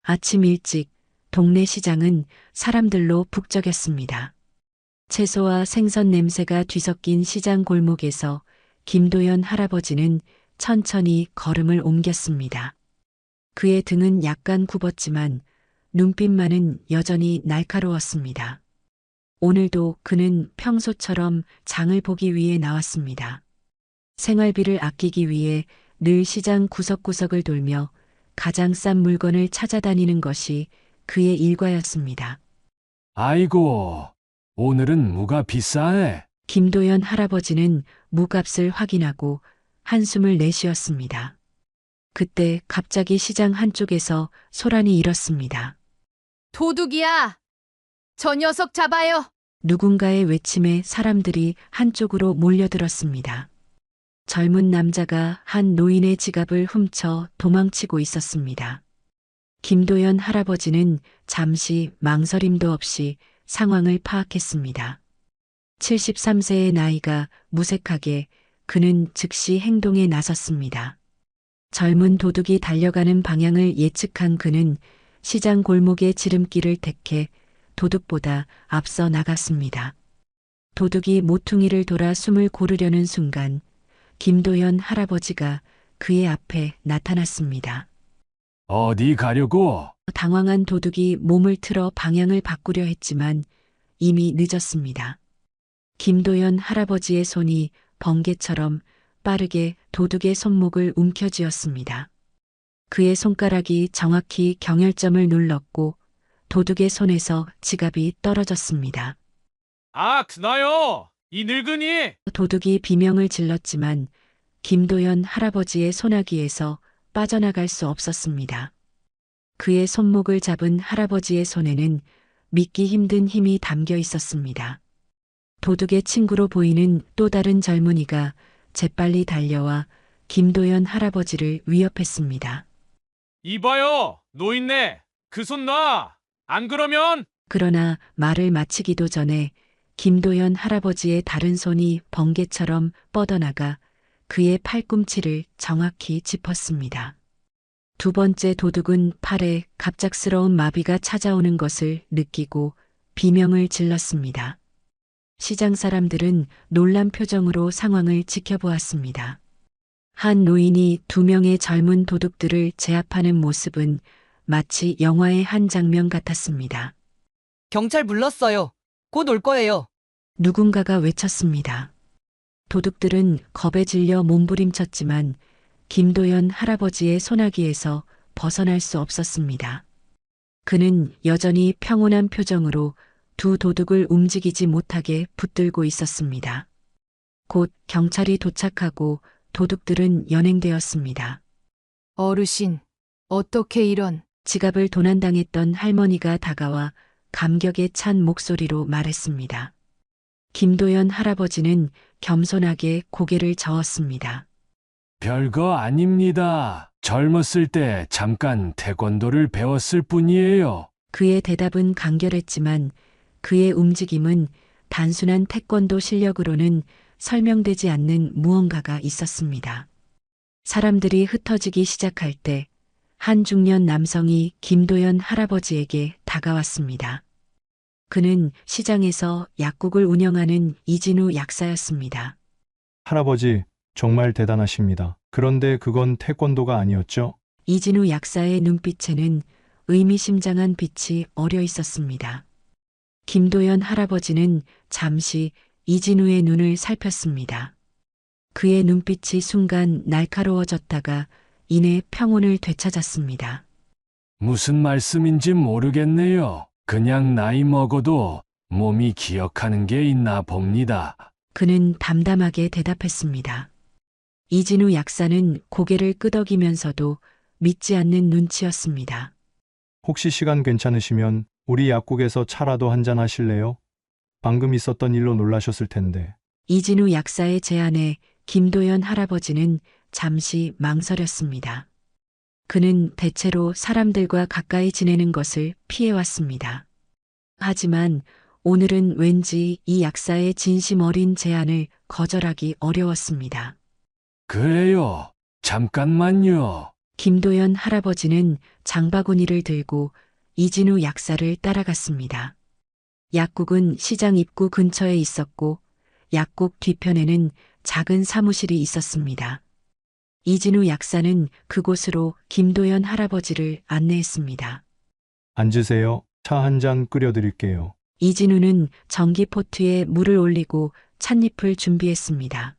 아침 일찍 동네 시장은 사람들로 북적였습니다. 채소와 생선 냄새가 뒤섞인 시장 골목에서 김도연 할아버지는 천천히 걸음을 옮겼습니다. 그의 등은 약간 굽었지만 눈빛만은 여전히 날카로웠습니다. 오늘도 그는 평소처럼 장을 보기 위해 나왔습니다. 생활비를 아끼기 위해 늘 시장 구석구석을 돌며 가장 싼 물건을 찾아다니는 것이 그의 일과였습니다. 아이고, 오늘은 무가 비싸네. 김도연 할아버지는 무값을 확인하고 한숨을 내쉬었습니다. 그때 갑자기 시장 한쪽에서 소란이 일었습니다. 도둑이야! 저 녀석 잡아요! 누군가의 외침에 사람들이 한쪽으로 몰려들었습니다. 젊은 남자가 한 노인의 지갑을 훔쳐 도망치고 있었습니다. 김도연 할아버지는 잠시 망설임도 없이 상황을 파악했습니다. 73세의 나이가 무색하게 그는 즉시 행동에 나섰습니다. 젊은 도둑이 달려가는 방향을 예측한 그는 시장 골목의 지름길을 택해 도둑보다 앞서 나갔습니다. 도둑이 모퉁이를 돌아 숨을 고르려는 순간 김도연 할아버지가 그의 앞에 나타났습니다. 어디 가려고? 당황한 도둑이 몸을 틀어 방향을 바꾸려 했지만 이미 늦었습니다. 김도연 할아버지의 손이 번개처럼 빠르게 도둑의 손목을 움켜쥐었습니다. 그의 손가락이 정확히 경혈점을 눌렀고 도둑의 손에서 지갑이 떨어졌습니다. 아, 그나요! 이 늙은이! 도둑이 비명을 질렀지만 김도연 할아버지의 소나기에서 빠져나갈 수 없었습니다. 그의 손목을 잡은 할아버지의 손에는 믿기 힘든 힘이 담겨 있었습니다. 도둑의 친구로 보이는 또 다른 젊은이가 재빨리 달려와 김도연 할아버지를 위협했습니다. 이봐요! 노인네! 그 손 놔! 안 그러면! 그러나 말을 마치기도 전에 김도연 할아버지의 다른 손이 번개처럼 뻗어나가 그의 팔꿈치를 정확히 짚었습니다. 두 번째 도둑은 팔에 갑작스러운 마비가 찾아오는 것을 느끼고 비명을 질렀습니다. 시장 사람들은 놀란 표정으로 상황을 지켜보았습니다. 한 노인이 두 명의 젊은 도둑들을 제압하는 모습은 마치 영화의 한 장면 같았습니다. 경찰 불렀어요. 곧 올 거예요. 누군가가 외쳤습니다. 도둑들은 겁에 질려 몸부림쳤지만 김도연 할아버지의 소나기에서 벗어날 수 없었습니다. 그는 여전히 평온한 표정으로 두 도둑을 움직이지 못하게 붙들고 있었습니다. 곧 경찰이 도착하고 도둑들은 연행되었습니다. 어르신, 어떻게 이런... 지갑을 도난당했던 할머니가 다가와 감격에 찬 목소리로 말했습니다. 김도연 할아버지는 겸손하게 고개를 저었습니다. 별거 아닙니다. 젊었을 때 잠깐 태권도를 배웠을 뿐이에요. 그의 대답은 간결했지만 그의 움직임은 단순한 태권도 실력으로는 설명되지 않는 무언가가 있었습니다. 사람들이 흩어지기 시작할 때 한 중년 남성이 김도연 할아버지에게 다가왔습니다. 그는 시장에서 약국을 운영하는 이진우 약사였습니다. 할아버지, 정말 대단하십니다. 그런데 그건 태권도가 아니었죠? 이진우 약사의 눈빛에는 의미심장한 빛이 어려 있었습니다. 김도연 할아버지는 잠시 이진우의 눈을 살폈습니다. 그의 눈빛이 순간 날카로워졌다가 이내 평온을 되찾았습니다. 무슨 말씀인지 모르겠네요. 그냥 나이 먹어도 몸이 기억하는 게 있나 봅니다. 그는 담담하게 대답했습니다. 이진우 약사는 고개를 끄덕이면서도 믿지 않는 눈치였습니다. 혹시 시간 괜찮으시면 우리 약국에서 차라도 한잔 하실래요? 방금 있었던 일로 놀라셨을 텐데. 이진우 약사의 제안에 김도연 할아버지는 잠시 망설였습니다. 그는 대체로 사람들과 가까이 지내는 것을 피해왔습니다. 하지만 오늘은 왠지 이 약사의 진심 어린 제안을 거절하기 어려웠습니다. 그래요. 잠깐만요. 김도연 할아버지는 장바구니를 들고 이진우 약사를 따라갔습니다. 약국은 시장 입구 근처에 있었고 약국 뒤편에는 작은 사무실이 있었습니다. 이진우 약사는 그곳으로 김도연 할아버지를 안내했습니다. 앉으세요. 차 한 잔 끓여드릴게요. 이진우는 전기포트에 물을 올리고 찻잎을 준비했습니다.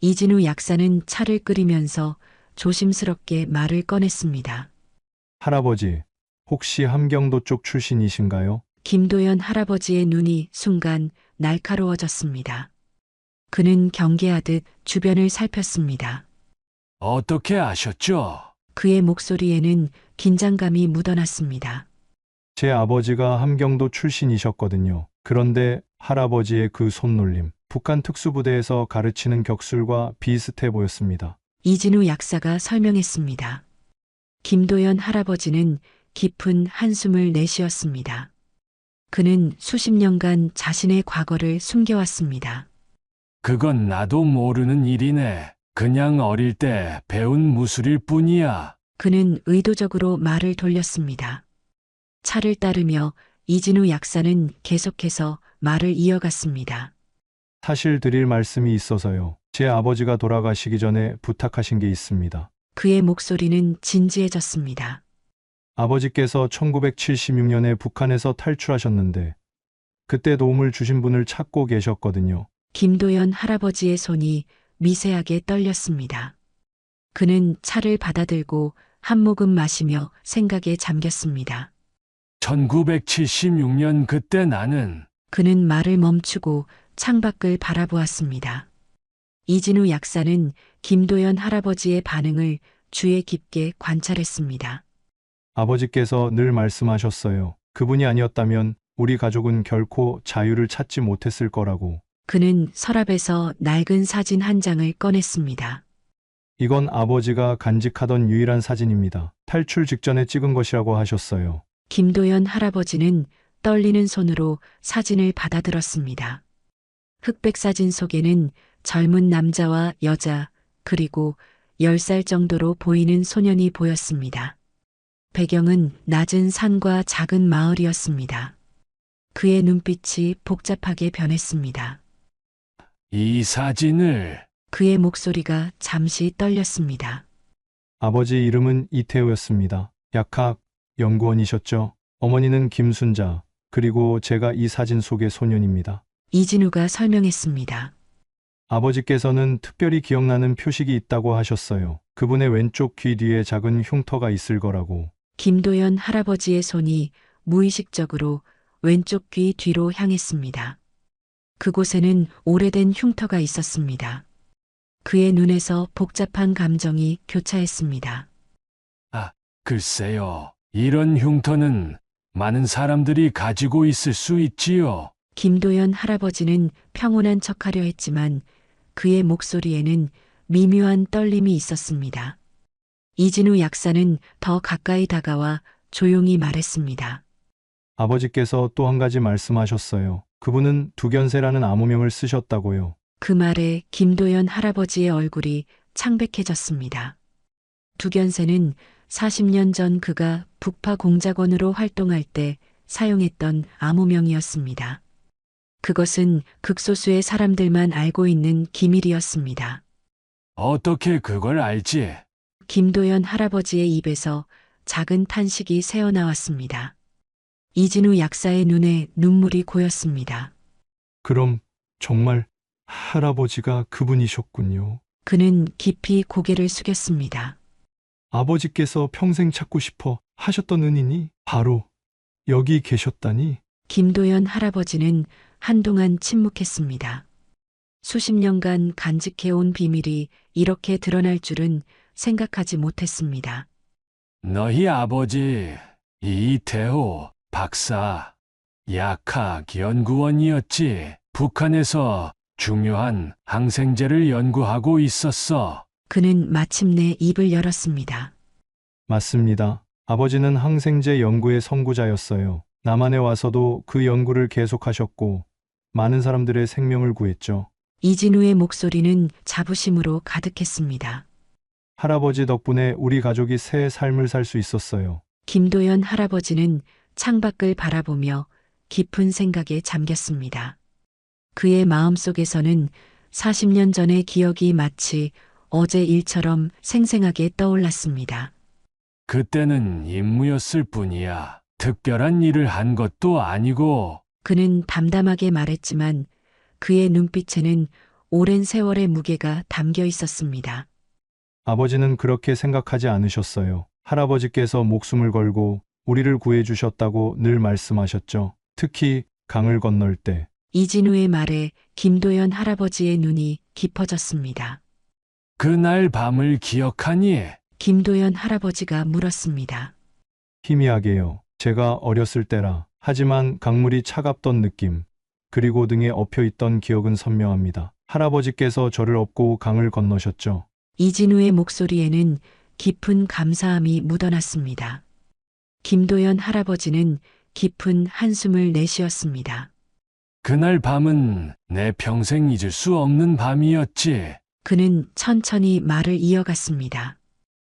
이진우 약사는 차를 끓이면서 조심스럽게 말을 꺼냈습니다. 할아버지, 혹시 함경도 쪽 출신이신가요? 김도연 할아버지의 눈이 순간 날카로워졌습니다. 그는 경계하듯 주변을 살폈습니다. 어떻게 아셨죠? 그의 목소리에는 긴장감이 묻어났습니다. 제 아버지가 함경도 출신이셨거든요. 그런데 할아버지의 그 손놀림, 북한 특수부대에서 가르치는 격술과 비슷해 보였습니다. 이진우 약사가 설명했습니다. 김도연 할아버지는 깊은 한숨을 내쉬었습니다. 그는 수십 년간 자신의 과거를 숨겨왔습니다. 그건 나도 모르는 일이네. 그냥 어릴 때 배운 무술일 뿐이야. 그는 의도적으로 말을 돌렸습니다. 차를 따르며 이진우 약사는 계속해서 말을 이어갔습니다. 사실 드릴 말씀이 있어서요. 제 아버지가 돌아가시기 전에 부탁하신 게 있습니다. 그의 목소리는 진지해졌습니다. 아버지께서 1976년에 북한에서 탈출하셨는데 그때 도움을 주신 분을 찾고 계셨거든요. 김도연 할아버지의 손이 미세하게 떨렸습니다. 그는 차를 받아들고 한 모금 마시며 생각에 잠겼습니다. 1976년 그때 나는 그는 말을 멈추고 창밖을 바라보았습니다. 이진우 약사는 김도연 할아버지의 반응을 주의 깊게 관찰했습니다. 아버지께서 늘 말씀하셨어요. 그분이 아니었다면 우리 가족은 결코 자유를 찾지 못했을 거라고. 그는 서랍에서 낡은 사진 한 장을 꺼냈습니다. 이건 아버지가 간직하던 유일한 사진입니다. 탈출 직전에 찍은 것이라고 하셨어요. 김도연 할아버지는 떨리는 손으로 사진을 받아들었습니다. 흑백 사진 속에는 젊은 남자와 여자, 그리고 10살 정도로 보이는 소년이 보였습니다. 배경은 낮은 산과 작은 마을이었습니다. 그의 눈빛이 복잡하게 변했습니다. 이 사진을 그의 목소리가 잠시 떨렸습니다. 아버지 이름은 이태호였습니다. 약학 연구원이셨죠? 어머니는 김순자, 그리고 제가 이 사진 속의 소년입니다. 이진우가 설명했습니다. 아버지께서는 특별히 기억나는 표식이 있다고 하셨어요. 그분의 왼쪽 귀 뒤에 작은 흉터가 있을 거라고. 김도연 할아버지의 손이 무의식적으로 왼쪽 귀 뒤로 향했습니다. 그곳에는 오래된 흉터가 있었습니다. 그의 눈에서 복잡한 감정이 교차했습니다. 글쎄요. 이런 흉터는 많은 사람들이 가지고 있을 수 있지요. 김도연 할아버지는 평온한 척하려 했지만 그의 목소리에는 미묘한 떨림이 있었습니다. 이진우 약사는 더 가까이 다가와 조용히 말했습니다. 아버지께서 또 한 가지 말씀하셨어요. 그분은 두견세라는 암호명을 쓰셨다고요. 그 말에 김도연 할아버지의 얼굴이 창백해졌습니다. 두견세는 40년 전 그가 북파 공작원으로 활동할 때 사용했던 암호명이었습니다. 그것은 극소수의 사람들만 알고 있는 기밀이었습니다. 어떻게 그걸 알지? 김도연 할아버지의 입에서 작은 탄식이 새어나왔습니다. 이진우 약사의 눈에 눈물이 고였습니다. 그럼 정말 할아버지가 그분이셨군요. 그는 깊이 고개를 숙였습니다. 아버지께서 평생 찾고 싶어 하셨던 은인이 바로 여기 계셨다니. 김도연 할아버지는 한동안 침묵했습니다. 수십 년간 간직해온 비밀이 이렇게 드러날 줄은 생각하지 못했습니다. 너희 아버지 이태호 박사 약학 연구원이었지. 북한에서 중요한 항생제를 연구하고 있었어. 그는 마침내 입을 열었습니다. 맞습니다. 아버지는 항생제 연구의 선구자였어요. 남한에 와서도 그 연구를 계속하셨고 많은 사람들의 생명을 구했죠. 이진우의 목소리는 자부심으로 가득했습니다. 할아버지 덕분에 우리 가족이 새 삶을 살 수 있었어요. 김도연 할아버지는 창밖을 바라보며 깊은 생각에 잠겼습니다. 그의 마음속에서는 40년 전의 기억이 마치 어제 일처럼 생생하게 떠올랐습니다. 그때는 임무였을 뿐이야. 특별한 일을 한 것도 아니고. 그는 담담하게 말했지만 그의 눈빛에는 오랜 세월의 무게가 담겨 있었습니다. 아버지는 그렇게 생각하지 않으셨어요. 할아버지께서 목숨을 걸고 우리를 구해주셨다고 늘 말씀하셨죠. 특히 강을 건널 때. 이진우의 말에 김도연 할아버지의 눈이 깊어졌습니다. 그날 밤을 기억하니? 김도연 할아버지가 물었습니다. 희미하게요. 제가 어렸을 때라. 하지만 강물이 차갑던 느낌, 그리고 등에 엎여 있던 기억은 선명합니다. 할아버지께서 저를 업고 강을 건너셨죠. 이진우의 목소리에는 깊은 감사함이 묻어났습니다. 김도연 할아버지는 깊은 한숨을 내쉬었습니다. 그날 밤은 내 평생 잊을 수 없는 밤이었지. 그는 천천히 말을 이어갔습니다.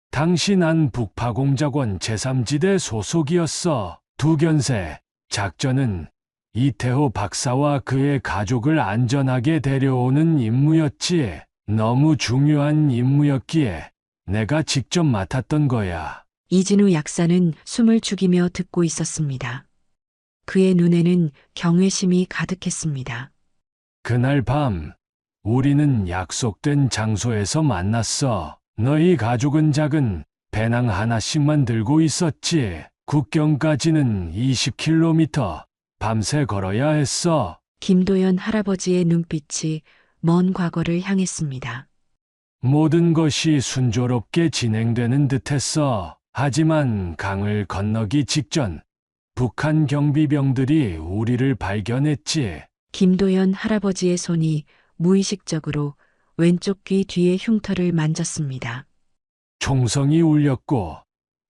당시 난 북파공작원 제3지대 소속이었어. 두견세 작전은 이태호 박사와 그의 가족을 안전하게 데려오는 임무였지. 너무 중요한 임무였기에 내가 직접 맡았던 거야. 이진우 약사는 숨을 죽이며 듣고 있었습니다. 그의 눈에는 경외심이 가득했습니다. 그날 밤 우리는 약속된 장소에서 만났어. 너희 가족은 작은 배낭 하나씩만 들고 있었지. 국경까지는 20km 밤새 걸어야 했어. 김도연 할아버지의 눈빛이 먼 과거를 향했습니다. 모든 것이 순조롭게 진행되는 듯했어. 하지만 강을 건너기 직전 북한 경비병들이 우리를 발견했지. 김도연 할아버지의 손이 무의식적으로 왼쪽 귀 뒤의 흉터를 만졌습니다. 총성이 울렸고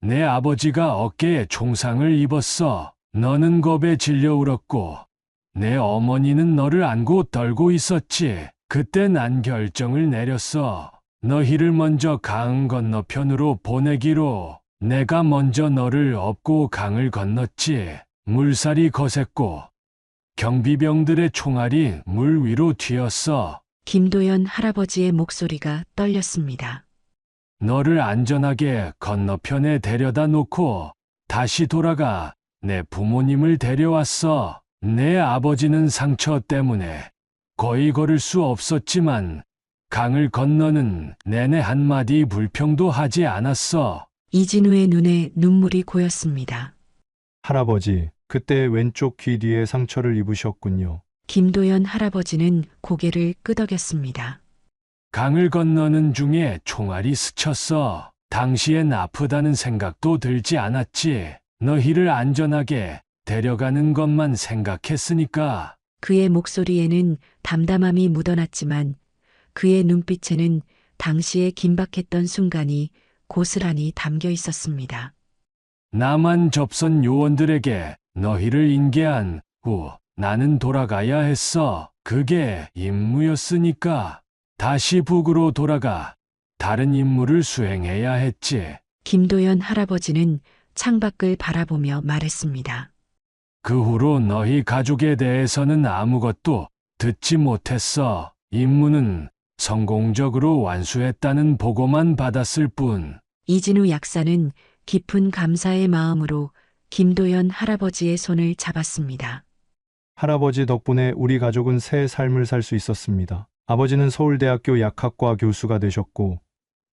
내 아버지가 어깨에 총상을 입었어. 너는 겁에 질려 울었고 내 어머니는 너를 안고 떨고 있었지. 그때 난 결정을 내렸어. 너희를 먼저 강 건너편으로 보내기로. 내가 먼저 너를 업고 강을 건넜지. 물살이 거셌고 경비병들의 총알이 물 위로 튀었어. 김도연 할아버지의 목소리가 떨렸습니다. 너를 안전하게 건너편에 데려다 놓고 다시 돌아가 내 부모님을 데려왔어. 내 아버지는 상처 때문에 거의 걸을 수 없었지만 강을 건너는 내내 한마디 불평도 하지 않았어. 이진우의 눈에 눈물이 고였습니다. 할아버지, 그때 왼쪽 귀 뒤에 상처를 입으셨군요. 김도연 할아버지는 고개를 끄덕였습니다. 강을 건너는 중에 총알이 스쳤어. 당시엔 아프다는 생각도 들지 않았지. 너희를 안전하게 데려가는 것만 생각했으니까. 그의 목소리에는 담담함이 묻어났지만 그의 눈빛에는 당시의 긴박했던 순간이 고스란히 담겨 있었습니다. 남한 접선 요원들에게 너희를 인계한 후 나는 돌아가야 했어. 그게 임무였으니까. 다시 북으로 돌아가 다른 임무를 수행해야 했지. 김도연 할아버지는 창밖을 바라보며 말했습니다. 그 후로 너희 가족에 대해서는 아무것도 듣지 못했어. 임무는 성공적으로 완수했다는 보고만 받았을 뿐. 이진우 약사는 깊은 감사의 마음으로 김도연 할아버지의 손을 잡았습니다. 할아버지 덕분에 우리 가족은 새 삶을 살 수 있었습니다. 아버지는 서울대학교 약학과 교수가 되셨고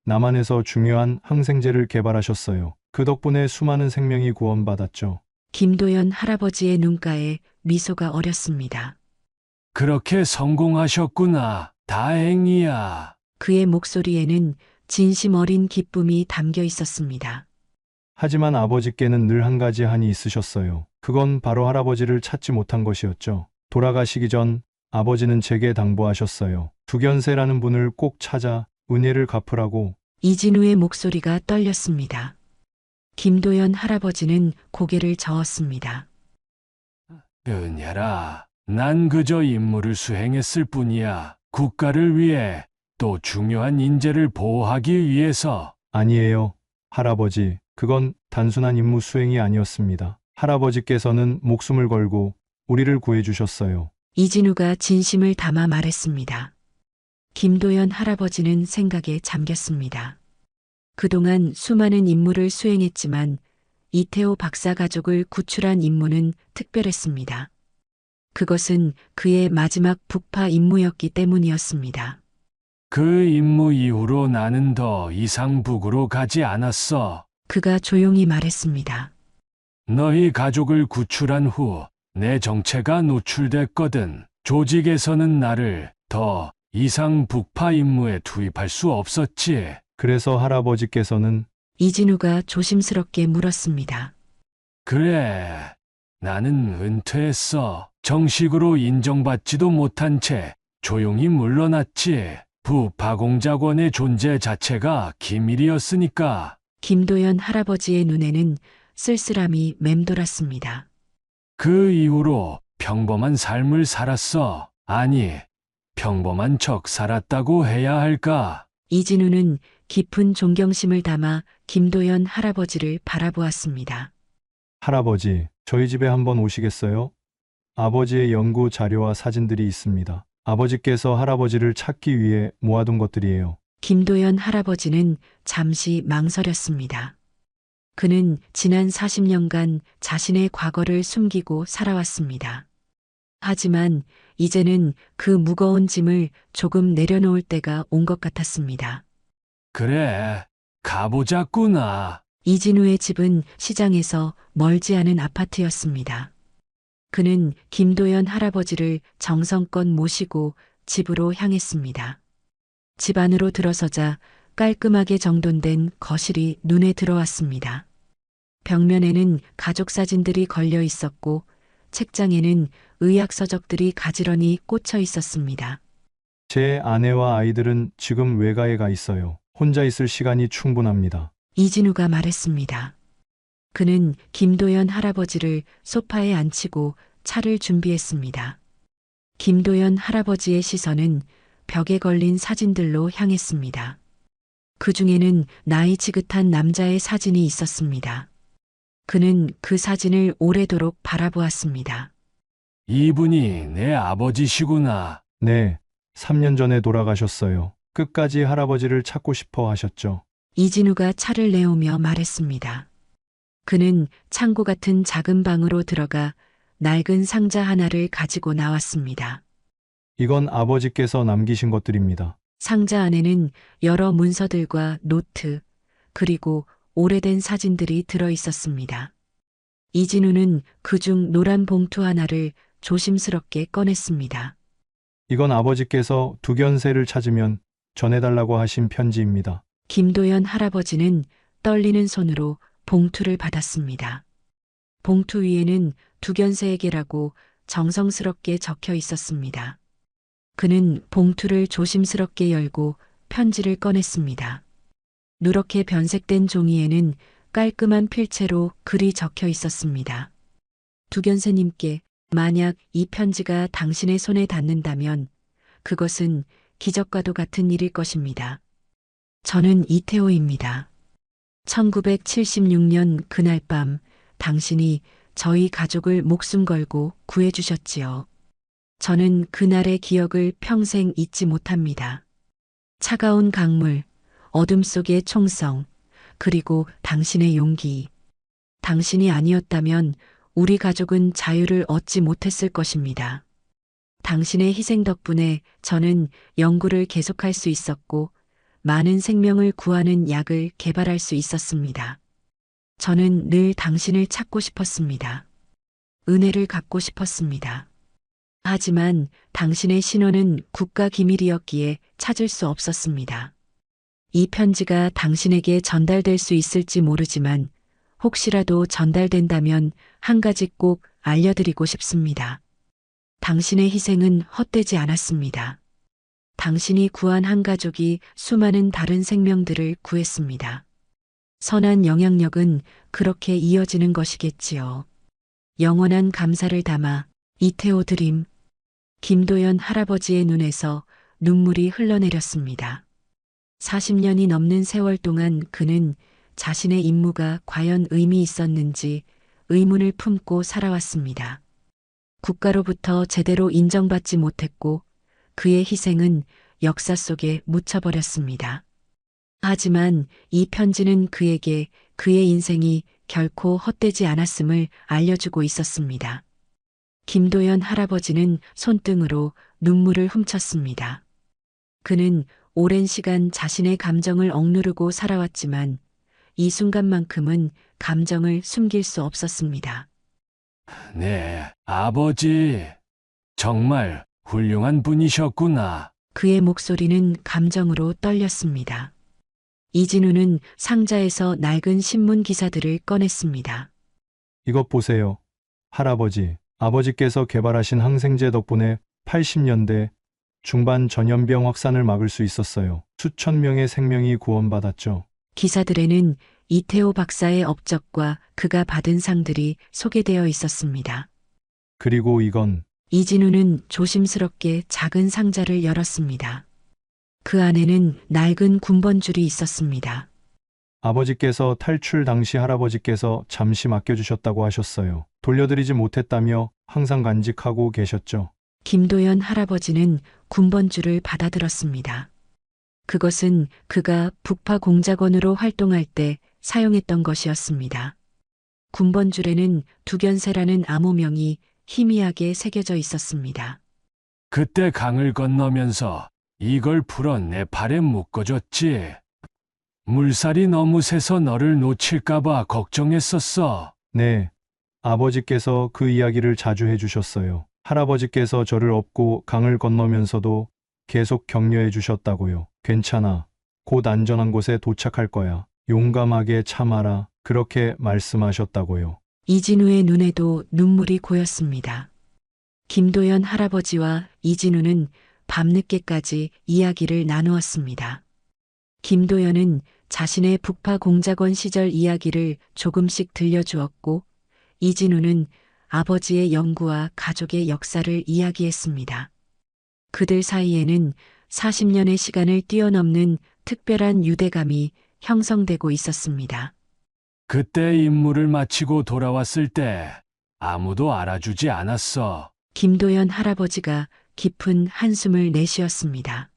남한에서 중요한 항생제를 개발하셨어요. 그 덕분에 수많은 생명이 구원받았죠. 김도연 할아버지의 눈가에 미소가 어렸습니다. 그렇게 성공하셨구나. 다행이야. 그의 목소리에는 진심 어린 기쁨이 담겨 있었습니다. 하지만 아버지께는 늘 한 가지 한이 있으셨어요. 그건 바로 할아버지를 찾지 못한 것이었죠. 돌아가시기 전 아버지는 제게 당부하셨어요. 두견세라는 분을 꼭 찾아 은혜를 갚으라고. 이진우의 목소리가 떨렸습니다. 김도연 할아버지는 고개를 저었습니다. 은혜라. 난 그저 임무를 수행했을 뿐이야. 국가를 위해 또 중요한 인재를 보호하기 위해서. 아니에요, 할아버지. 그건 단순한 임무 수행이 아니었습니다. 할아버지께서는 목숨을 걸고 우리를 구해주셨어요. 이진우가 진심을 담아 말했습니다. 김도연 할아버지는 생각에 잠겼습니다. 그동안 수많은 임무를 수행했지만 이태호 박사 가족을 구출한 임무는 특별했습니다. 그것은 그의 마지막 북파 임무였기 때문이었습니다. 그 임무 이후로 나는 더 이상 북으로 가지 않았어. 그가 조용히 말했습니다. 너희 가족을 구출한 후 내 정체가 노출됐거든. 조직에서는 나를 더 이상 북파 임무에 투입할 수 없었지. 그래서 할아버지께서는 이진우가 조심스럽게 물었습니다. 그래, 나는 은퇴했어. 정식으로 인정받지도 못한 채 조용히 물러났지. 부파공작원의 존재 자체가 기밀이었으니까. 김도연 할아버지의 눈에는 쓸쓸함이 맴돌았습니다. 그 이후로 평범한 삶을 살았어. 아니, 평범한 척 살았다고 해야 할까? 이진우는 깊은 존경심을 담아 김도연 할아버지를 바라보았습니다. 할아버지, 저희 집에 한번 오시겠어요? 아버지의 연구 자료와 사진들이 있습니다. 아버지께서 할아버지를 찾기 위해 모아둔 것들이에요. 김도연 할아버지는 잠시 망설였습니다. 그는 지난 40년간 자신의 과거를 숨기고 살아왔습니다. 하지만 이제는 그 무거운 짐을 조금 내려놓을 때가 온 것 같았습니다. 그래, 가보자꾸나. 이진우의 집은 시장에서 멀지 않은 아파트였습니다. 그는 김도연 할아버지를 정성껏 모시고 집으로 향했습니다. 집 안으로 들어서자 깔끔하게 정돈된 거실이 눈에 들어왔습니다. 벽면에는 가족 사진들이 걸려 있었고 책장에는 의학 서적들이 가지런히 꽂혀 있었습니다. 제 아내와 아이들은 지금 외가에 가 있어요. 혼자 있을 시간이 충분합니다. 이진우가 말했습니다. 그는 김도연 할아버지를 소파에 앉히고 차를 준비했습니다. 김도연 할아버지의 시선은 벽에 걸린 사진들로 향했습니다. 그 중에는 나이 지긋한 남자의 사진이 있었습니다. 그는 그 사진을 오래도록 바라보았습니다. 이분이 내 아버지시구나. 네, 3년 전에 돌아가셨어요. 끝까지 할아버지를 찾고 싶어 하셨죠. 이진우가 차를 내오며 말했습니다. 그는 창고 같은 작은 방으로 들어가 낡은 상자 하나를 가지고 나왔습니다. 이건 아버지께서 남기신 것들입니다. 상자 안에는 여러 문서들과 노트, 그리고 오래된 사진들이 들어 있었습니다. 이진우는 그중 노란 봉투 하나를 조심스럽게 꺼냈습니다. 이건 아버지께서 두견새를 찾으면 전해달라고 하신 편지입니다. 김도연 할아버지는 떨리는 손으로 봉투를 받았습니다. 봉투 위에는 두견새에게라고 정성스럽게 적혀 있었습니다. 그는 봉투를 조심스럽게 열고 편지를 꺼냈습니다. 누렇게 변색된 종이에는 깔끔한 필체로 글이 적혀 있었습니다. 두견새님께 만약 이 편지가 당신의 손에 닿는다면 그것은 기적과도 같은 일일 것입니다. 저는 이태호입니다. 1976년 그날 밤 당신이 저희 가족을 목숨 걸고 구해주셨지요. 저는 그날의 기억을 평생 잊지 못합니다. 차가운 강물, 어둠 속의 총성, 그리고 당신의 용기. 당신이 아니었다면 우리 가족은 자유를 얻지 못했을 것입니다. 당신의 희생 덕분에 저는 연구를 계속할 수 있었고 많은 생명을 구하는 약을 개발할 수 있었습니다. 저는 늘 당신을 찾고 싶었습니다. 은혜를 갚고 싶었습니다. 하지만 당신의 신원은 국가 기밀이었기에 찾을 수 없었습니다. 이 편지가 당신에게 전달될 수 있을지 모르지만 혹시라도 전달된다면 한 가지 꼭 알려드리고 싶습니다. 당신의 희생은 헛되지 않았습니다. 당신이 구한 한 가족이 수많은 다른 생명들을 구했습니다. 선한 영향력은 그렇게 이어지는 것이겠지요. 영원한 감사를 담아 이태호 드림. 김도연 할아버지의 눈에서 눈물이 흘러내렸습니다. 40년이 넘는 세월 동안 그는 자신의 임무가 과연 의미 있었는지 의문을 품고 살아왔습니다. 국가로부터 제대로 인정받지 못했고 그의 희생은 역사 속에 묻혀버렸습니다. 하지만 이 편지는 그에게 그의 인생이 결코 헛되지 않았음을 알려주고 있었습니다. 김도연 할아버지는 손등으로 눈물을 훔쳤습니다. 그는 오랜 시간 자신의 감정을 억누르고 살아왔지만 이 순간만큼은 감정을 숨길 수 없었습니다. 네, 아버지. 정말 훌륭한 분이셨구나. 그의 목소리는 감정으로 떨렸습니다. 이진우는 상자에서 낡은 신문 기사들을 꺼냈습니다. 이것 보세요. 할아버지, 아버지께서 개발하신 항생제 덕분에 80년대 중반 전염병 확산을 막을 수 있었어요. 수천 명의 생명이 구원받았죠. 기사들에는 이태호 박사의 업적과 그가 받은 상들이 소개되어 있었습니다. 그리고 이건 이진우는 조심스럽게 작은 상자를 열었습니다. 그 안에는 낡은 군번줄이 있었습니다. 아버지께서 탈출 당시 할아버지께서 잠시 맡겨주셨다고 하셨어요. 돌려드리지 못했다며 항상 간직하고 계셨죠. 김도연 할아버지는 군번줄을 받아들었습니다. 그것은 그가 북파 공작원으로 활동할 때 사용했던 것이었습니다. 군번줄에는 두견세라는 암호명이 희미하게 새겨져 있었습니다. 그때 강을 건너면서 이걸 풀어 내 팔에 묶어줬지. 물살이 너무 세서 너를 놓칠까봐 걱정했었어. 네, 아버지께서 그 이야기를 자주 해주셨어요. 할아버지께서 저를 업고 강을 건너면서도 계속 격려해 주셨다고요. 괜찮아. 곧 안전한 곳에 도착할 거야. 용감하게 참아라. 그렇게 말씀하셨다고요. 이진우의 눈에도 눈물이 고였습니다. 김도연 할아버지와 이진우는 밤늦게까지 이야기를 나누었습니다. 김도연은 자신의 북파 공작원 시절 이야기를 조금씩 들려주었고 이진우는 아버지의 연구와 가족의 역사를 이야기했습니다. 그들 사이에는 40년의 시간을 뛰어넘는 특별한 유대감이 형성되고 있었습니다. 그때 임무를 마치고 돌아왔을 때 아무도 알아주지 않았어. 김도연 할아버지가 깊은 한숨을 내쉬었습니다.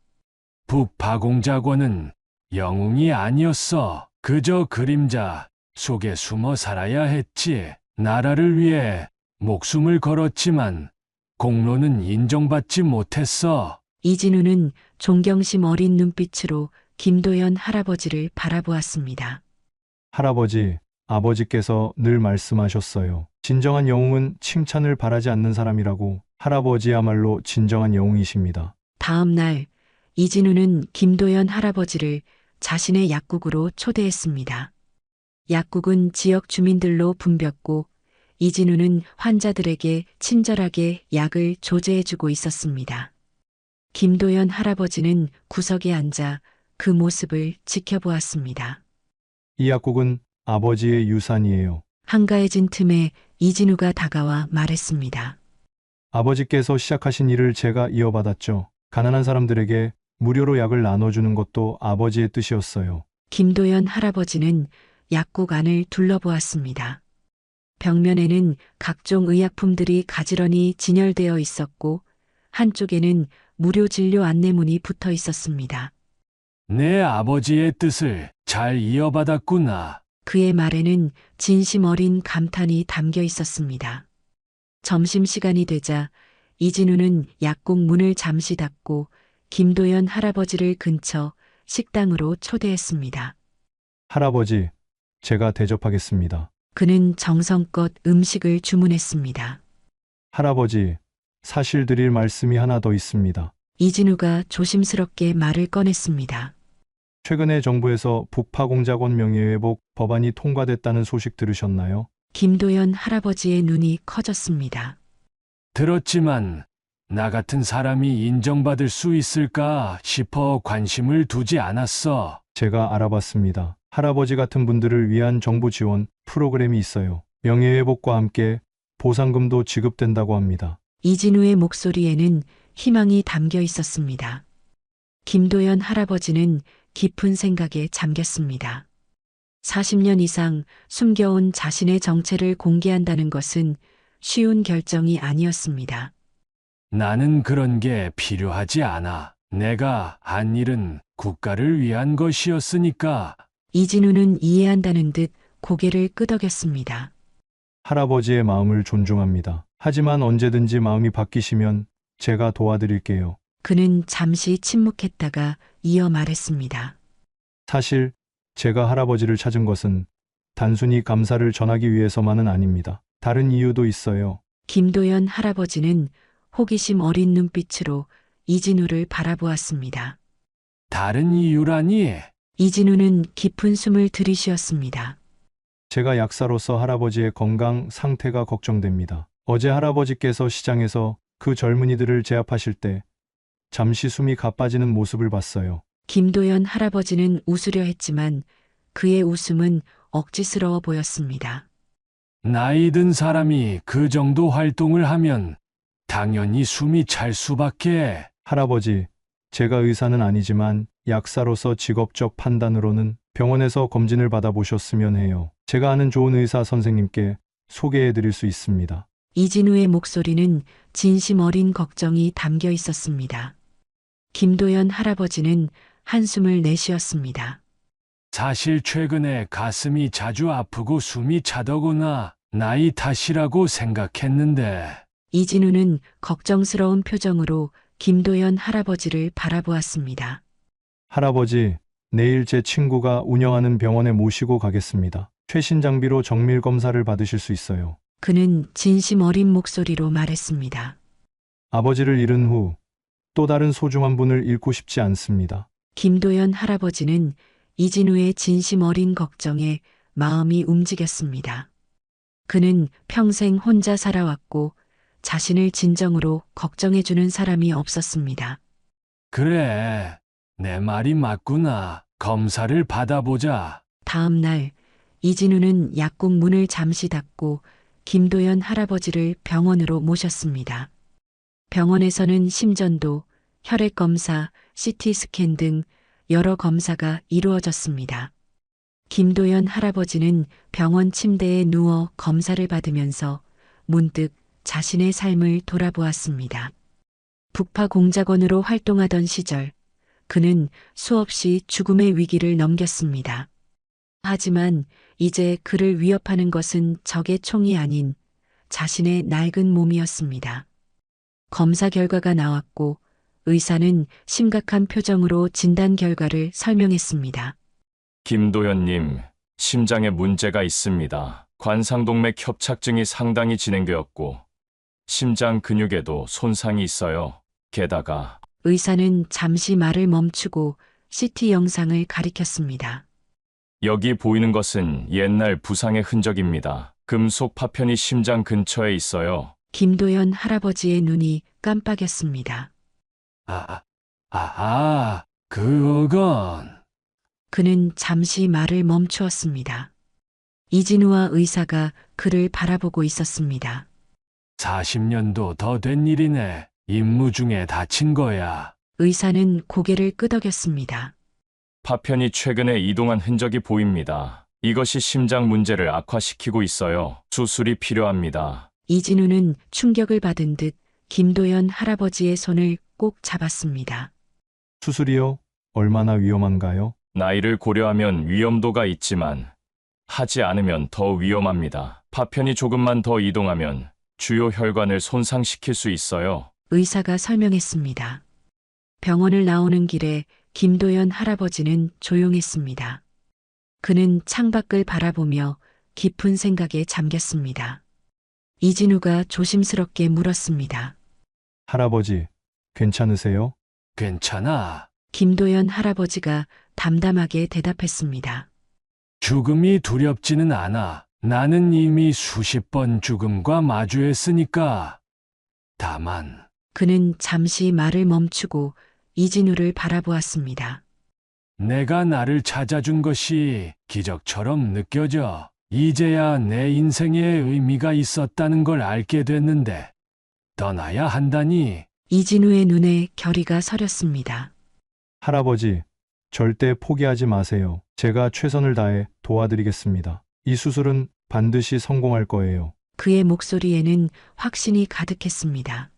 북파공작원은 영웅이 아니었어. 그저 그림자 속에 숨어 살아야 했지. 나라를 위해 목숨을 걸었지만 공로는 인정받지 못했어. 이진우는 존경심 어린 눈빛으로 김도연 할아버지를 바라보았습니다. 할아버지, 아버지께서 늘 말씀하셨어요. 진정한 영웅은 칭찬을 바라지 않는 사람이라고. 할아버지야말로 진정한 영웅이십니다. 다음 날 이진우는 김도연 할아버지를 자신의 약국으로 초대했습니다. 약국은 지역 주민들로 붐볐고 이진우는 환자들에게 친절하게 약을 조제해주고 있었습니다. 김도연 할아버지는 구석에 앉아 그 모습을 지켜보았습니다. 이 약국은 아버지의 유산이에요. 한가해진 틈에 이진우가 다가와 말했습니다. 아버지께서 시작하신 일을 제가 이어받았죠. 가난한 사람들에게 무료로 약을 나눠주는 것도 아버지의 뜻이었어요. 김도연 할아버지는 약국 안을 둘러보았습니다. 벽면에는 각종 의약품들이 가지런히 진열되어 있었고 한쪽에는 무료 진료 안내문이 붙어 있었습니다. 내 아버지의 뜻을 잘 이어받았구나. 그의 말에는 진심 어린 감탄이 담겨 있었습니다. 점심시간이 되자 이진우는 약국 문을 잠시 닫고 김도연 할아버지를 근처 식당으로 초대했습니다. 할아버지, 제가 대접하겠습니다. 그는 정성껏 음식을 주문했습니다. 할아버지, 사실 드릴 말씀이 하나 더 있습니다. 이진우가 조심스럽게 말을 꺼냈습니다. 최근에 정부에서 북파공작원 명예회복 법안이 통과됐다는 소식 들으셨나요? 김도연 할아버지의 눈이 커졌습니다. 들었지만 나 같은 사람이 인정받을 수 있을까 싶어 관심을 두지 않았어. 제가 알아봤습니다. 할아버지 같은 분들을 위한 정부 지원 프로그램이 있어요. 명예회복과 함께 보상금도 지급된다고 합니다. 이진우의 목소리에는 희망이 담겨 있었습니다. 김도연 할아버지는 깊은 생각에 잠겼습니다. 40년 이상 숨겨온 자신의 정체를 공개한다는 것은 쉬운 결정이 아니었습니다. 나는 그런 게 필요하지 않아. 내가 한 일은 국가를 위한 것이었으니까. 이진우는 이해한다는 듯 고개를 끄덕였습니다. 할아버지의 마음을 존중합니다. 하지만 언제든지 마음이 바뀌시면 제가 도와드릴게요. 그는 잠시 침묵했다가 이어 말했습니다. 사실 제가 할아버지를 찾은 것은 단순히 감사를 전하기 위해서만은 아닙니다. 다른 이유도 있어요. 김도연 할아버지는 호기심 어린 눈빛으로 이진우를 바라보았습니다. 다른 이유라니? 이진우는 깊은 숨을 들이쉬었습니다. 제가 약사로서 할아버지의 건강 상태가 걱정됩니다. 어제 할아버지께서 시장에서 그 젊은이들을 제압하실 때 잠시 숨이 가빠지는 모습을 봤어요. 김도연 할아버지는 웃으려 했지만 그의 웃음은 억지스러워 보였습니다. 나이 든 사람이 그 정도 활동을 하면 당연히 숨이 찰 수밖에. 할아버지, 제가 의사는 아니지만 약사로서 직업적 판단으로는 병원에서 검진을 받아보셨으면 해요. 제가 아는 좋은 의사 선생님께 소개해 드릴 수 있습니다. 이진우의 목소리는 진심 어린 걱정이 담겨 있었습니다. 김도연 할아버지는 한숨을 내쉬었습니다. 사실 최근에 가슴이 자주 아프고 숨이 차더구나. 나이 탓이라고 생각했는데. 이진우는 걱정스러운 표정으로 김도연 할아버지를 바라보았습니다. 할아버지, 내일 제 친구가 운영하는 병원에 모시고 가겠습니다. 최신 장비로 정밀 검사를 받으실 수 있어요. 그는 진심 어린 목소리로 말했습니다. 아버지를 잃은 후 또 다른 소중한 분을 잃고 싶지 않습니다. 김도연 할아버지는 이진우의 진심 어린 걱정에 마음이 움직였습니다. 그는 평생 혼자 살아왔고 자신을 진정으로 걱정해주는 사람이 없었습니다. 그래, 내 말이 맞구나. 검사를 받아보자. 다음 날 이진우는 약국 문을 잠시 닫고 김도연 할아버지를 병원으로 모셨습니다. 병원에서는 심전도, 혈액검사, CT 스캔 등 여러 검사가 이루어졌습니다. 김도연 할아버지는 병원 침대에 누워 검사를 받으면서 문득 자신의 삶을 돌아보았습니다. 북파 공작원으로 활동하던 시절, 그는 수없이 죽음의 위기를 넘겼습니다. 하지만 이제 그를 위협하는 것은 적의 총이 아닌 자신의 낡은 몸이었습니다. 검사 결과가 나왔고 의사는 심각한 표정으로 진단 결과를 설명했습니다. 김도연님, 심장에 문제가 있습니다. 관상동맥 협착증이 상당히 진행되었고 심장 근육에도 손상이 있어요. 게다가 의사는 잠시 말을 멈추고 CT 영상을 가리켰습니다. 여기 보이는 것은 옛날 부상의 흔적입니다. 금속 파편이 심장 근처에 있어요. 김도연 할아버지의 눈이 깜빡였습니다. 그건. 그는 잠시 말을 멈추었습니다. 이진우와 의사가 그를 바라보고 있었습니다. 40년도 더 된 일이네. 임무 중에 다친 거야. 의사는 고개를 끄덕였습니다. 파편이 최근에 이동한 흔적이 보입니다. 이것이 심장 문제를 악화시키고 있어요. 수술이 필요합니다. 이진우는 충격을 받은 듯 김도연 할아버지의 손을 꼭 잡았습니다. 수술이요? 얼마나 위험한가요? 나이를 고려하면 위험도가 있지만 하지 않으면 더 위험합니다. 파편이 조금만 더 이동하면 주요 혈관을 손상시킬 수 있어요. 의사가 설명했습니다. 병원을 나오는 길에 김도연 할아버지는 조용했습니다. 그는 창밖을 바라보며 깊은 생각에 잠겼습니다. 이진우가 조심스럽게 물었습니다. 할아버지, 괜찮으세요? 괜찮아. 김도연 할아버지가 담담하게 대답했습니다. 죽음이 두렵지는 않아. 나는 이미 수십 번 죽음과 마주했으니까. 다만, 그는 잠시 말을 멈추고 이진우를 바라보았습니다. 내가 나를 찾아준 것이 기적처럼 느껴져. 이제야 내 인생에 의미가 있었다는 걸 알게 됐는데, 떠나야 한다니. 이진우의 눈에 결의가 서렸습니다. 할아버지, 절대 포기하지 마세요. 제가 최선을 다해 도와드리겠습니다. 이 수술은 반드시 성공할 거예요. 그의 목소리에는 확신이 가득했습니다.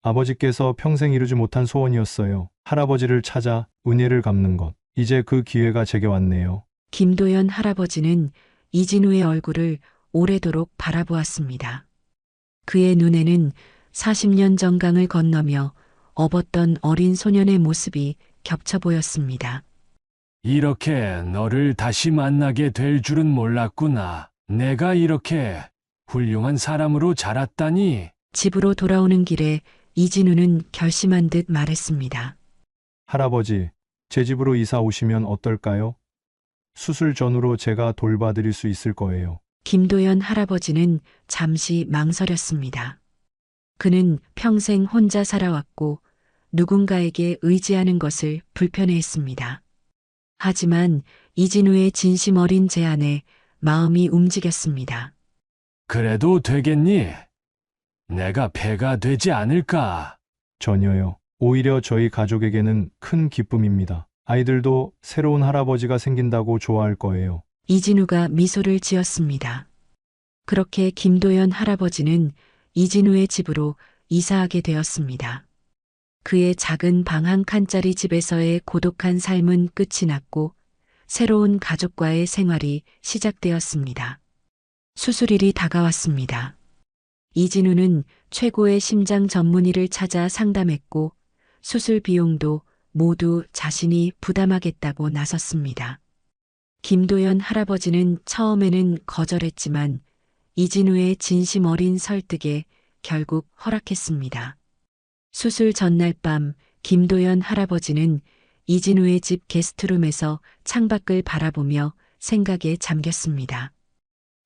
아버지께서 평생 이루지 못한 소원이었어요. 할아버지를 찾아 은혜를 갚는 것. 이제 그 기회가 제게 왔네요. 김도연 할아버지는 이진우의 얼굴을 오래도록 바라보았습니다. 그의 눈에는 40년 정강을 건너며 업었던 어린 소년의 모습이 겹쳐 보였습니다. 이렇게 너를 다시 만나게 될 줄은 몰랐구나. 내가 이렇게 훌륭한 사람으로 자랐다니. 집으로 돌아오는 길에 이진우는 결심한 듯 말했습니다. 할아버지, 제 집으로 이사 오시면 어떨까요? 수술 전후로 제가 돌봐드릴 수 있을 거예요. 김도연 할아버지는 잠시 망설였습니다. 그는 평생 혼자 살아왔고 누군가에게 의지하는 것을 불편해했습니다. 하지만 이진우의 진심 어린 제안에 마음이 움직였습니다. 그래도 되겠니? 내가 배가 되지 않을까? 전혀요. 오히려 저희 가족에게는 큰 기쁨입니다. 아이들도 새로운 할아버지가 생긴다고 좋아할 거예요. 이진우가 미소를 지었습니다. 그렇게 김도연 할아버지는 이진우의 집으로 이사하게 되었습니다. 그의 작은 방 한 칸짜리 집에서의 고독한 삶은 끝이 났고 새로운 가족과의 생활이 시작되었습니다. 수술일이 다가왔습니다. 이진우는 최고의 심장 전문의를 찾아 상담했고 수술 비용도 모두 자신이 부담하겠다고 나섰습니다. 김도연 할아버지는 처음에는 거절했지만 이진우의 진심 어린 설득에 결국 허락했습니다. 수술 전날 밤 김도연 할아버지는 이진우의 집 게스트룸에서 창밖을 바라보며 생각에 잠겼습니다.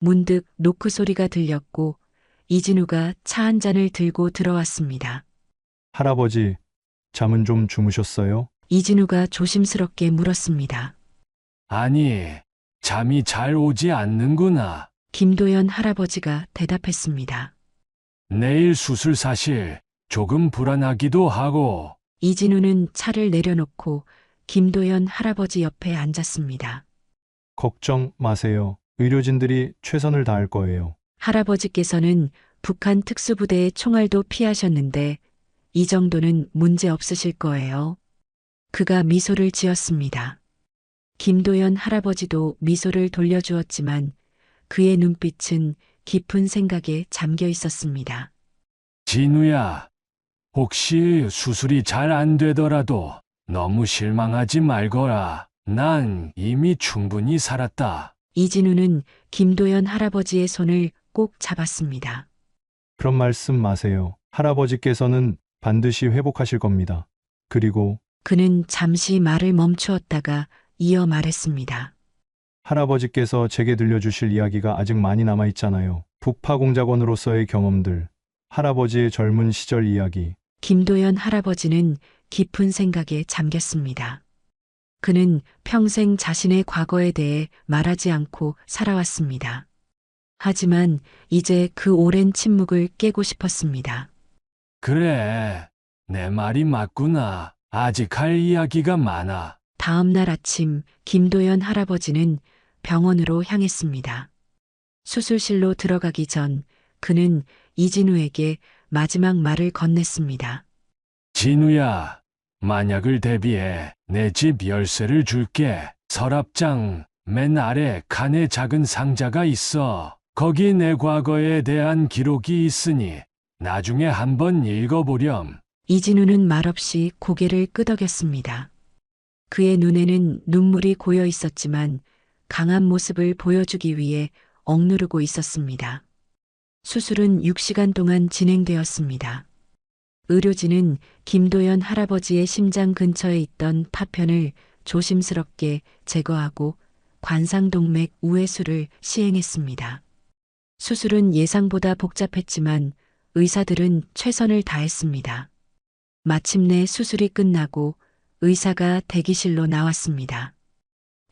문득 노크 소리가 들렸고 이진우가 차 한 잔을 들고 들어왔습니다. 할아버지, 잠은 좀 주무셨어요? 이진우가 조심스럽게 물었습니다. 아니, 잠이 잘 오지 않는구나. 김도연 할아버지가 대답했습니다. 내일 수술 사실 조금 불안하기도 하고. 이진우는 차를 내려놓고 김도연 할아버지 옆에 앉았습니다. 걱정 마세요. 의료진들이 최선을 다할 거예요. 할아버지께서는 북한 특수부대의 총알도 피하셨는데 이 정도는 문제 없으실 거예요. 그가 미소를 지었습니다. 김도연 할아버지도 미소를 돌려주었지만 그의 눈빛은 깊은 생각에 잠겨 있었습니다. 진우야, 혹시 수술이 잘 안 되더라도 너무 실망하지 말거라. 난 이미 충분히 살았다. 이진우는 김도연 할아버지의 손을 꼭 잡았습니다. 그런 말씀 마세요. 할아버지께서는 반드시 회복하실 겁니다. 그리고 그는 잠시 말을 멈추었다가 이어 말했습니다. 할아버지께서 제게 들려주실 이야기가 아직 많이 남아있잖아요. 북파 공작원으로서의 경험들, 할아버지의 젊은 시절 이야기. 김도연 할아버지는 깊은 생각에 잠겼습니다. 그는 평생 자신의 과거에 대해 말하지 않고 살아왔습니다. 하지만 이제 그 오랜 침묵을 깨고 싶었습니다. 그래, 내 말이 맞구나. 아직 할 이야기가 많아. 다음 날 아침 김도연 할아버지는 병원으로 향했습니다. 수술실로 들어가기 전 그는 이진우에게 마지막 말을 건넸습니다. 진우야, 만약을 대비해 내 집 열쇠를 줄게. 서랍장 맨 아래 칸에 작은 상자가 있어. 거기 내 과거에 대한 기록이 있으니 나중에 한번 읽어보렴. 이진우는 말없이 고개를 끄덕였습니다. 그의 눈에는 눈물이 고여 있었지만 강한 모습을 보여주기 위해 억누르고 있었습니다. 수술은 6시간 동안 진행되었습니다. 의료진은 김도연 할아버지의 심장 근처에 있던 파편을 조심스럽게 제거하고 관상동맥 우회수를 시행했습니다. 수술은 예상보다 복잡했지만 의사들은 최선을 다했습니다. 마침내 수술이 끝나고 의사가 대기실로 나왔습니다.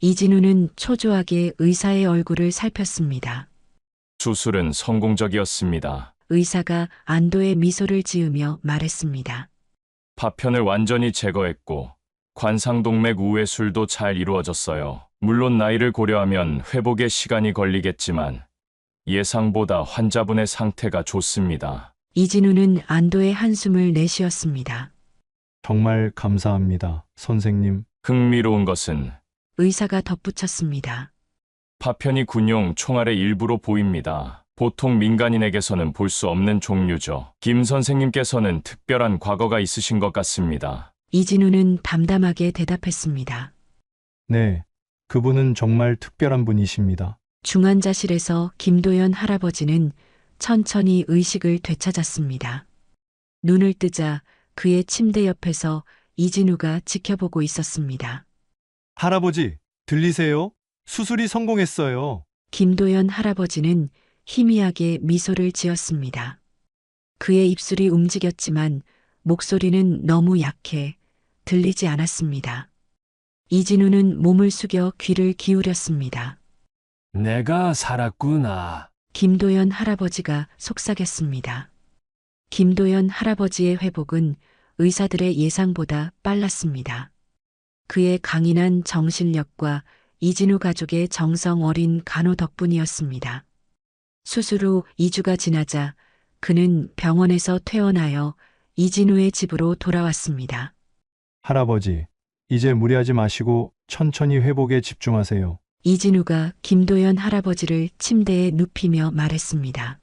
이진우는 초조하게 의사의 얼굴을 살폈습니다. 수술은 성공적이었습니다. 의사가 안도의 미소를 지으며 말했습니다. 파편을 완전히 제거했고 관상동맥 우회술도 잘 이루어졌어요. 물론 나이를 고려하면 회복에 시간이 걸리겠지만 예상보다 환자분의 상태가 좋습니다. 이진우는 안도의 한숨을 내쉬었습니다. 정말 감사합니다, 선생님. 흥미로운 것은 의사가 덧붙였습니다. 파편이 군용 총알의 일부로 보입니다. 보통 민간인에게서는 볼 수 없는 종류죠. 김 선생님께서는 특별한 과거가 있으신 것 같습니다. 이진우는 담담하게 대답했습니다. 네, 그분은 정말 특별한 분이십니다. 중환자실에서 김도연 할아버지는 천천히 의식을 되찾았습니다. 눈을 뜨자 그의 침대 옆에서 이진우가 지켜보고 있었습니다. 할아버지, 들리세요? 수술이 성공했어요. 김도연 할아버지는 희미하게 미소를 지었습니다. 그의 입술이 움직였지만 목소리는 너무 약해 들리지 않았습니다. 이진우는 몸을 숙여 귀를 기울였습니다. 내가 살았구나. 김도연 할아버지가 속삭였습니다. 김도연 할아버지의 회복은 의사들의 예상보다 빨랐습니다. 그의 강인한 정신력과 이진우 가족의 정성 어린 간호 덕분이었습니다. 수술 후 2주가 지나자 그는 병원에서 퇴원하여 이진우의 집으로 돌아왔습니다. 할아버지, 이제 무리하지 마시고 천천히 회복에 집중하세요. 이진우가 김도연 할아버지를 침대에 눕히며 말했습니다.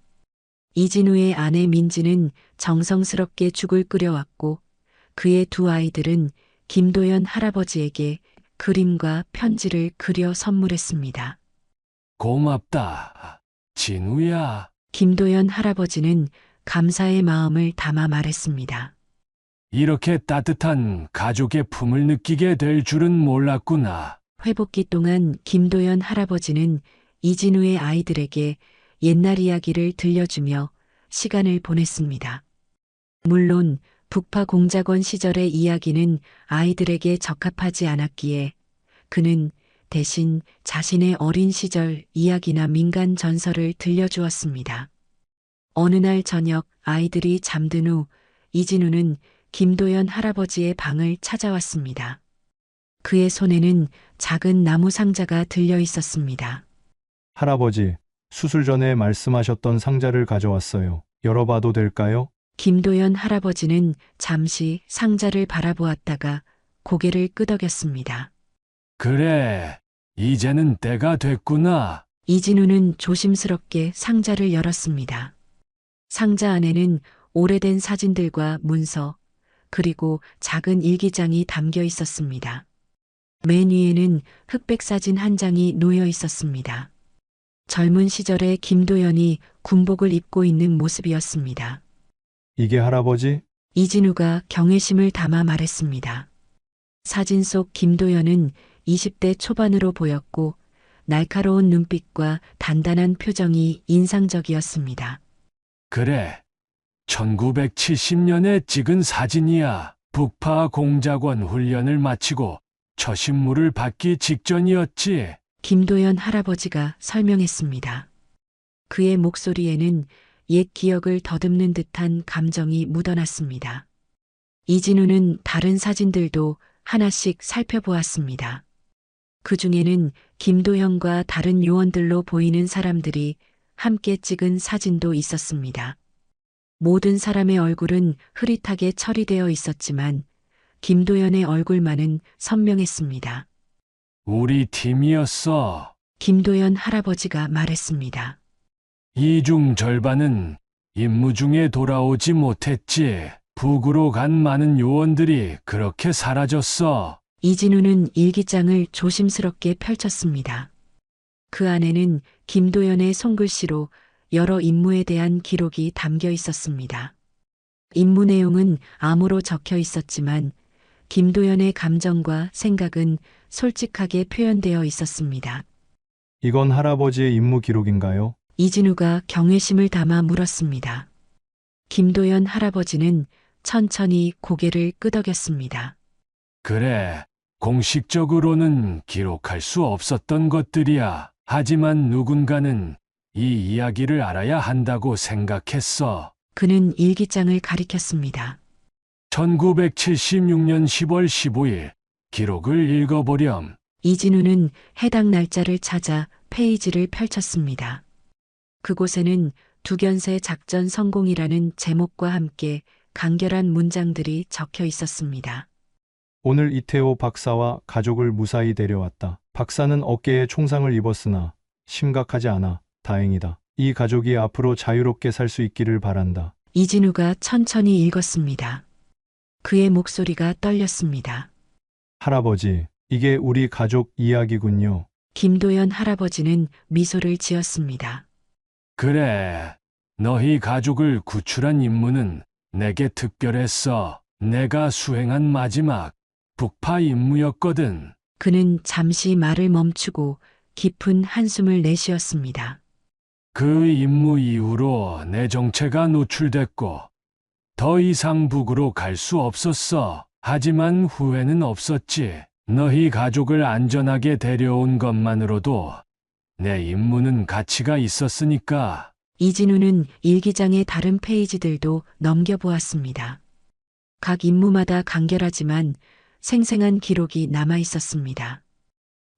이진우의 아내 민지는 정성스럽게 죽을 끓여왔고 그의 두 아이들은 김도연 할아버지에게 그림과 편지를 그려 선물했습니다. 고맙다. 진우야. 김도연 할아버지는 감사의 마음을 담아 말했습니다. 이렇게 따뜻한 가족의 품을 느끼게 될 줄은 몰랐구나. 회복기 동안 김도연 할아버지는 이진우의 아이들에게 옛날 이야기를 들려주며 시간을 보냈습니다. 물론 북파 공작원 시절의 이야기는 아이들에게 적합하지 않았기에 그는 대신 자신의 어린 시절 이야기나 민간 전설을 들려주었습니다. 어느 날 저녁 아이들이 잠든 후 이진우는 김도연 할아버지의 방을 찾아왔습니다. 그의 손에는 작은 나무 상자가 들려 있었습니다. 할아버지, 수술 전에 말씀하셨던 상자를 가져왔어요. 열어봐도 될까요? 김도연 할아버지는 잠시 상자를 바라보았다가 고개를 끄덕였습니다. 그래, 이제는 때가 됐구나. 이진우는 조심스럽게 상자를 열었습니다. 상자 안에는 오래된 사진들과 문서, 그리고 작은 일기장이 담겨 있었습니다. 맨 위에는 흑백 사진 한 장이 놓여 있었습니다. 젊은 시절에 김도연이 군복을 입고 있는 모습이었습니다. 이게 할아버지? 이진우가 경외심을 담아 말했습니다. 사진 속 김도연은 20대 초반으로 보였고 날카로운 눈빛과 단단한 표정이 인상적이었습니다. 그래, 1970년에 찍은 사진이야. 북파 공작원 훈련을 마치고 첫 임무를 받기 직전이었지. 김도연 할아버지가 설명했습니다. 그의 목소리에는 옛 기억을 더듬는 듯한 감정이 묻어났습니다. 이진우는 다른 사진들도 하나씩 살펴보았습니다. 그 중에는 김도연과 다른 요원들로 보이는 사람들이 함께 찍은 사진도 있었습니다. 모든 사람의 얼굴은 흐릿하게 처리되어 있었지만 김도연의 얼굴만은 선명했습니다. 우리 팀이었어. 김도연 할아버지가 말했습니다. 이 중 절반은 임무 중에 돌아오지 못했지. 북으로 간 많은 요원들이 그렇게 사라졌어. 이진우는 일기장을 조심스럽게 펼쳤습니다. 그 안에는 김도연의 손글씨로 여러 임무에 대한 기록이 담겨 있었습니다. 임무 내용은 암호로 적혀 있었지만 김도연의 감정과 생각은 솔직하게 표현되어 있었습니다. 이건 할아버지의 임무 기록인가요? 이진우가 경외심을 담아 물었습니다. 김도연 할아버지는 천천히 고개를 끄덕였습니다. 그래, 공식적으로는 기록할 수 없었던 것들이야. 하지만 누군가는 이 이야기를 알아야 한다고 생각했어. 그는 일기장을 가리켰습니다. 1976년 10월 15일 기록을 읽어보렴. 이진우는 해당 날짜를 찾아 페이지를 펼쳤습니다. 그곳에는 두견세 작전 성공이라는 제목과 함께 간결한 문장들이 적혀 있었습니다. 오늘 이태호 박사와 가족을 무사히 데려왔다. 박사는 어깨에 총상을 입었으나 심각하지 않아 다행이다. 이 가족이 앞으로 자유롭게 살 수 있기를 바란다. 이진우가 천천히 읽었습니다. 그의 목소리가 떨렸습니다. 할아버지, 이게 우리 가족 이야기군요. 김도연 할아버지는 미소를 지었습니다. 그래, 너희 가족을 구출한 임무는 내게 특별했어. 내가 수행한 마지막 북파 임무였거든. 그는 잠시 말을 멈추고 깊은 한숨을 내쉬었습니다. 그 임무 이후로 내 정체가 노출됐고 더 이상 북으로 갈 수 없었어. 하지만 후회는 없었지. 너희 가족을 안전하게 데려온 것만으로도 내 임무는 가치가 있었으니까. 이진우는 일기장의 다른 페이지들도 넘겨보았습니다. 각 임무마다 간결하지만 생생한 기록이 남아 있었습니다.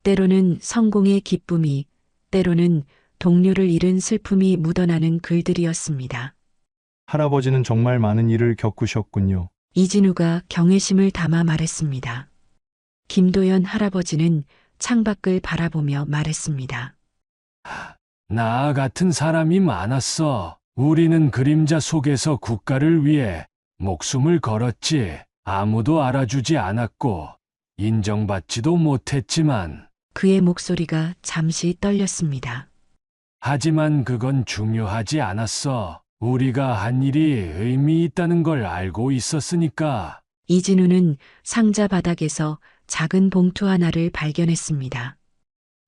때로는 성공의 기쁨이, 때로는 동료를 잃은 슬픔이 묻어나는 글들이었습니다. 할아버지는 정말 많은 일을 겪으셨군요. 이진우가 경외심을 담아 말했습니다. 김도연 할아버지는 창밖을 바라보며 말했습니다. 나 같은 사람이 많았어. 우리는 그림자 속에서 국가를 위해 목숨을 걸었지. 아무도 알아주지 않았고 인정받지도 못했지만 그의 목소리가 잠시 떨렸습니다. 하지만 그건 중요하지 않았어. 우리가 한 일이 의미 있다는 걸 알고 있었으니까. 이진우는 상자 바닥에서 작은 봉투 하나를 발견했습니다.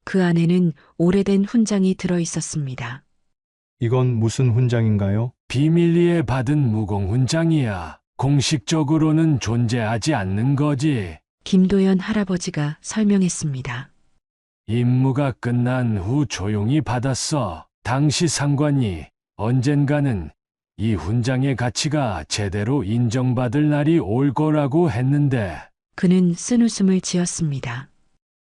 그 안에는 오래된 훈장이 들어 있었습니다. 이건 무슨 훈장인가요? 비밀리에 받은 무공훈장이야. 공식적으로는 존재하지 않는 거지. 김도연 할아버지가 설명했습니다. 임무가 끝난 후 조용히 받았어. 당시 상관이 언젠가는 이 훈장의 가치가 제대로 인정받을 날이 올 거라고 했는데 그는 쓴웃음을 지었습니다.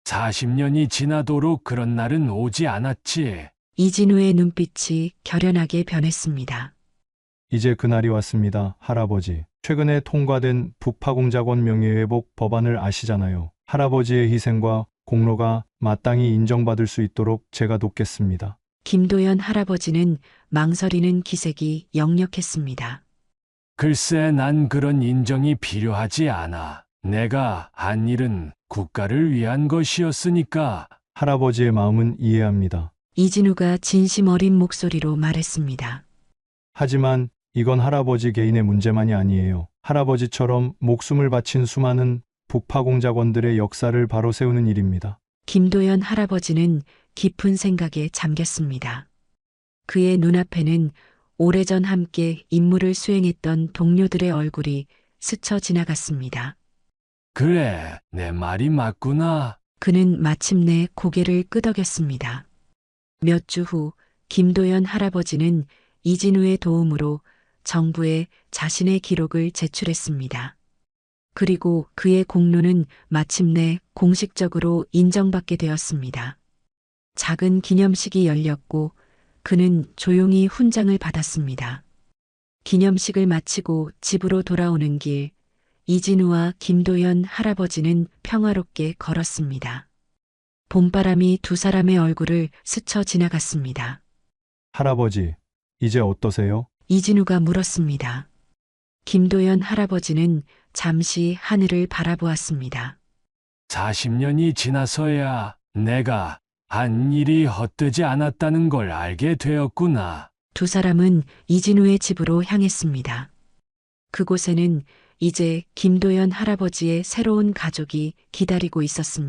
40년이 지나도록 그런 날은 오지 않았지. 이진우의 눈빛이 결연하게 변했습니다. 이제 그날이 왔습니다, 할아버지. 최근에 통과된 북파공작원 명예회복 법안을 아시잖아요. 할아버지의 희생과 공로가 마땅히 인정받을 수 있도록 제가 돕겠습니다. 김도연 할아버지는 망설이는 기색이 역력했습니다. 글쎄, 난 그런 인정이 필요하지 않아. 내가 한 일은 국가를 위한 것이었으니까. 할아버지의 마음은 이해합니다. 이진우가 진심 어린 목소리로 말했습니다. 하지만 이건 할아버지 개인의 문제만이 아니에요. 할아버지처럼 목숨을 바친 수많은 북파공작원들의 역사를 바로 세우는 일입니다. 김도연 할아버지는 깊은 생각에 잠겼습니다. 그의 눈앞에는 오래전 함께 임무를 수행했던 동료들의 얼굴이 스쳐 지나갔습니다. 그래, 내 말이 맞구나. 그는 마침내 고개를 끄덕였습니다. 몇 주 후 김도연 할아버지는 이진우의 도움으로 정부에 자신의 기록을 제출했습니다. 그리고 그의 공로는 마침내 공식적으로 인정받게 되었습니다. 작은 기념식이 열렸고 그는 조용히 훈장을 받았습니다. 기념식을 마치고 집으로 돌아오는 길, 이진우와 김도연 할아버지는 평화롭게 걸었습니다. 봄바람이 두 사람의 얼굴을 스쳐 지나갔습니다. 할아버지, 이제 어떠세요? 이진우가 물었습니다. 김도연 할아버지는 잠시 하늘을 바라보았습니다. 40년이 지나서야 내가 한 일이 헛되지 않았다는 걸 알게 되었구나. 두 사람은 이진우의 집으로 향했습니다. 그곳에는 이제 김도연 할아버지의 새로운 가족이 기다리고 있었습니다.